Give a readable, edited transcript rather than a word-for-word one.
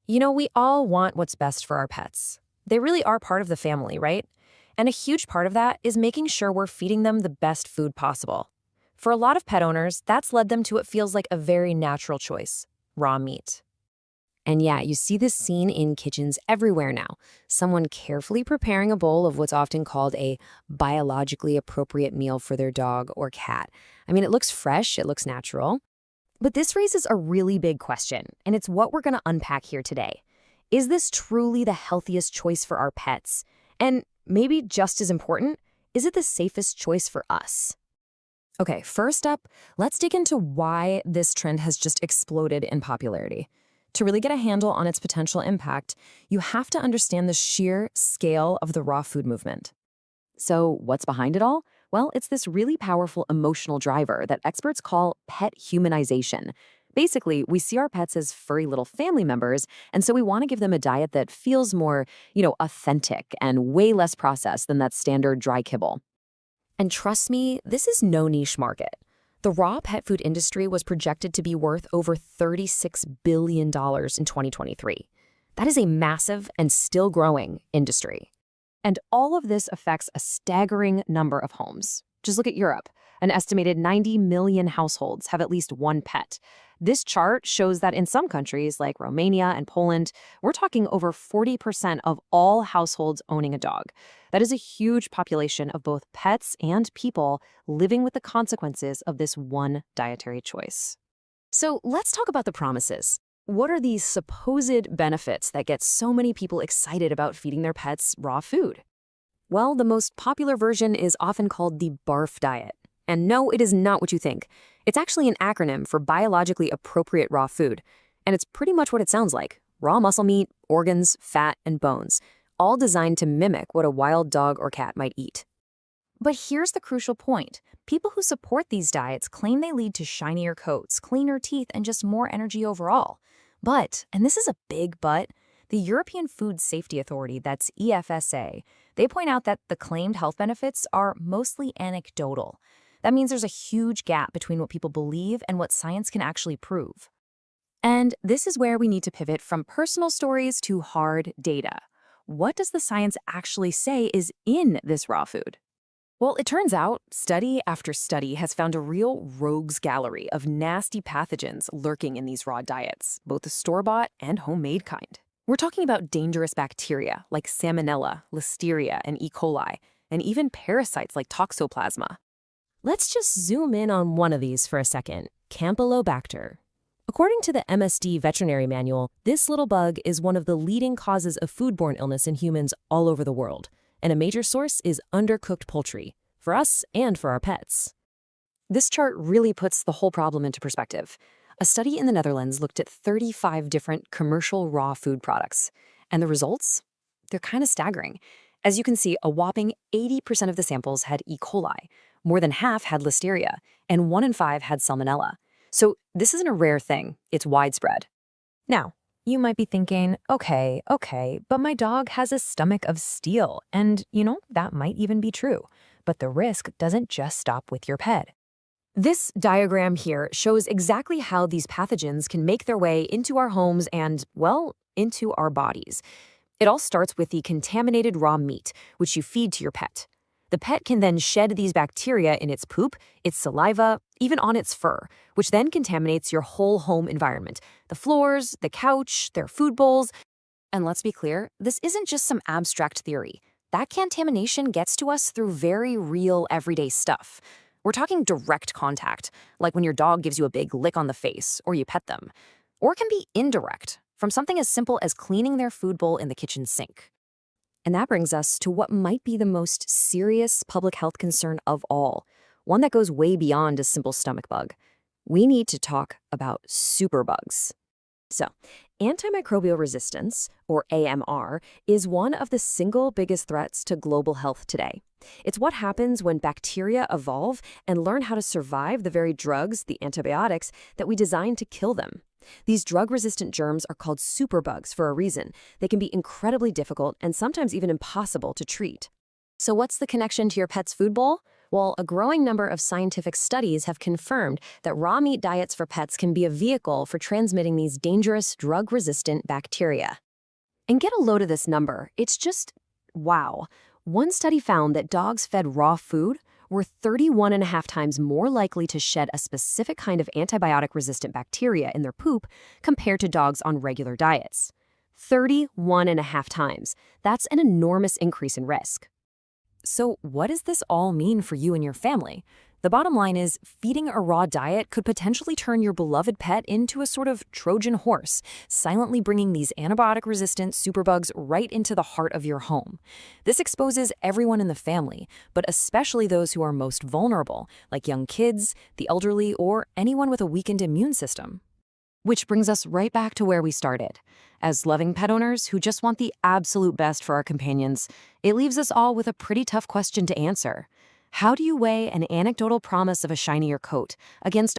We all want what's best for our pets. They really are part of the family, right? And a huge part of that is making sure we're feeding them the best food possible. For a lot of pet owners, that's led them to what feels like a very natural choice: raw meat. And yeah, you see this scene in kitchens everywhere now. Someone carefully preparing a bowl of what's often called a biologically appropriate meal for their dog or cat. I mean, it looks fresh, it looks natural. But this raises a really big question, and it's what we're going to unpack here today. Is this truly the healthiest choice for our pets? And maybe just as important, is it the safest choice for us? Okay, first up, let's dig into why this trend has just exploded in popularity. To really get a handle on its potential impact, you have to understand the sheer scale of the raw food movement. So what's behind it all? Well, it's this really powerful emotional driver that experts call pet humanization. Basically, we see our pets as furry little family members, and so we want to give them a diet that feels more, authentic and way less processed than that standard dry kibble. And trust me, this is no niche market. The raw pet food industry was projected to be worth over $36 billion in 2023. That is a massive and still growing industry. And all of this affects a staggering number of homes. Just look at Europe. An estimated 90 million households have at least one pet. This chart shows that in some countries, like Romania and Poland, we're talking over 40% of all households owning a dog. That is a huge population of both pets and people living with the consequences of this one dietary choice. So let's talk about the promises. What are these supposed benefits that get so many people excited about feeding their pets raw food? Well, the most popular version is often called the BARF diet. And no, it is not what you think. It's actually an acronym for biologically appropriate raw food. And it's pretty much what it sounds like: raw muscle meat, organs, fat, and bones, all designed to mimic what a wild dog or cat might eat. But here's the crucial point. People who support these diets claim they lead to shinier coats, cleaner teeth, and just more energy overall. But, and this is a big but, the European Food Safety Authority, that's EFSA, they point out that the claimed health benefits are mostly anecdotal. That means there's a huge gap between what people believe and what science can actually prove. And this is where we need to pivot from personal stories to hard data. What does the science actually say is in this raw food? Well, it turns out study after study has found a real rogues gallery of nasty pathogens lurking in these raw diets, both the store-bought and homemade kind. We're talking about dangerous bacteria like Salmonella, Listeria, and E. coli, and even parasites like Toxoplasma. Let's just zoom in on one of these for a second: Campylobacter. According to the MSD veterinary manual, this little bug is one of the leading causes of foodborne illness in humans all over the world, and a major source is undercooked poultry, for us and for our pets. This chart really puts the whole problem into perspective. A study in the Netherlands looked at 35 different commercial raw food products, and the results? They're kind of staggering. As you can see, a whopping 80% of the samples had E. coli, more than half had Listeria, and 1 in 5 had Salmonella. So this isn't a rare thing, it's widespread. Now, you might be thinking, okay, but my dog has a stomach of steel, and that might even be true. But the risk doesn't just stop with your pet. This diagram here shows exactly how these pathogens can make their way into our homes and, well, into our bodies. It all starts with the contaminated raw meat, which you feed to your pet. The pet can then shed these bacteria in its poop, its saliva, even on its fur, which then contaminates your whole home environment: the floors, the couch, their food bowls. And let's be clear, this isn't just some abstract theory. That contamination gets to us through very real everyday stuff. We're talking direct contact, like when your dog gives you a big lick on the face or you pet them. Or it can be indirect, from something as simple as cleaning their food bowl in the kitchen sink. And that brings us to what might be the most serious public health concern of all, one that goes way beyond a simple stomach bug. We need to talk about superbugs. So, antimicrobial resistance, or AMR, is one of the single biggest threats to global health today. It's what happens when bacteria evolve and learn how to survive the very drugs, the antibiotics, that we designed to kill them. These drug-resistant germs are called superbugs for a reason. They can be incredibly difficult and sometimes even impossible to treat. So what's the connection to your pet's food bowl? Well, a growing number of scientific studies have confirmed that raw meat diets for pets can be a vehicle for transmitting these dangerous drug-resistant bacteria. And get a load of this number. It's just wow. One study found that dogs fed raw food were 31 and a half times more likely to shed a specific kind of antibiotic-resistant bacteria in their poop compared to dogs on regular diets. 31 and a half times. That's an enormous increase in risk. So, what does this all mean for you and your family? The bottom line is, feeding a raw diet could potentially turn your beloved pet into a sort of Trojan horse, silently bringing these antibiotic-resistant superbugs right into the heart of your home. This exposes everyone in the family, but especially those who are most vulnerable, like young kids, the elderly, or anyone with a weakened immune system. Which brings us right back to where we started. As loving pet owners who just want the absolute best for our companions, it leaves us all with a pretty tough question to answer. How do you weigh an anecdotal promise of a shinier coat against